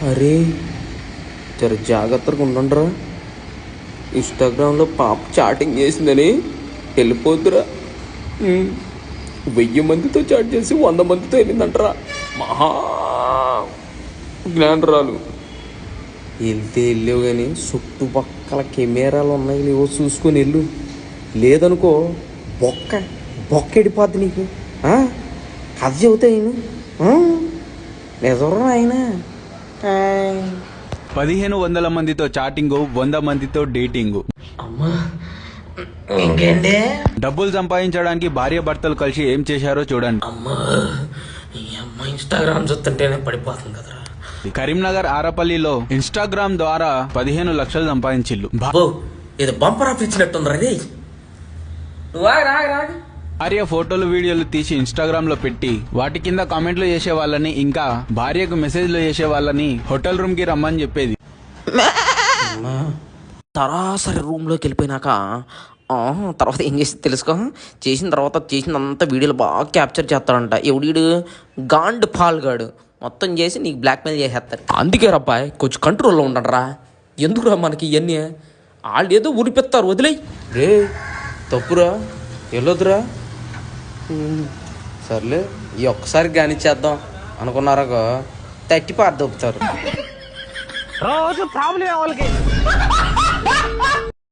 అరే జర జాగ్రత్తగా ఉండండిరా. ఇన్స్టాగ్రామ్లో పాప చాటింగ్ చేసిందని వెళ్ళిపోద్దురా. 1000 మందితో చాట్ చేసి 100 మందితో వెళ్ళిందంటరా. మహా జ్ఞానరాలు. వెళ్తే వెళ్ళావు కానీ చుట్టుపక్కల కెమెరాలు ఉన్నాయి లేవో చూసుకొని వెళ్ళు. లేదనుకో బొక్క ఎడిపోద్ది నీకు. కథ చెబుతా నేను నిజంరా ఆయన. 1500 మందితో చాటింగ్, 100 మందితో డేటింగ్. అమ్మా ఇంకేంటి? డబ్బులు సంపాదించడానికి భార్య భర్తలు కలిసి ఏం చేశారో చూడండి. అమ్మా ఈ అమ్మ ఇన్స్టాగ్రామ్ చూస్తుంటేనే పడిపోతుంది కదరా. కరీంనగర్ ఆరపల్లిలో ఇన్స్టాగ్రామ్ ద్వారా 15 లక్షలు సంపాదించిల్లు. ఇది బంపర్ ఆఫ్ ఇచ్చినట్టుందిరా. భార్య ఫోటోలు వీడియోలు తీసి ఇన్స్టాగ్రామ్ లో పెట్టి వాటి కింద కామెంట్లు చేసే వాళ్ళని, ఇంకా భార్యకు మెసేజ్లు చేసే వాళ్ళని హోటల్ రూమ్ కి రమ్మని చెప్పేది. సరాసరి రూమ్లోకి వెళ్ళిపోయినాక తర్వాత ఏం చేసి తెలుసుకో. చేసిన తర్వాత చేసినంత వీడియోలు బాగా క్యాప్చర్ చేస్తాడంట. ఎవడీడు గాండ్ పాల్గాడు మొత్తం చేసి నీకు బ్లాక్మెయిల్ చేసేస్తారు. అందుకే రబ్బాయ్ కొంచెం కంట్రోల్లో ఉండరా. ఎందుకురా మనకి ఇవన్నీ? వాళ్ళు ఏదో ఊరిపెత్తారు, వదిలేయి. రే తప్పురా, వెళ్ళొద్దురా. సర్లే ఈ ఒక్కసారి గానిచ్చేద్దాం అనుకున్నారో తట్టి పారదొప్పుతారు. రోజు ప్రాబ్లం వాళ్ళకి.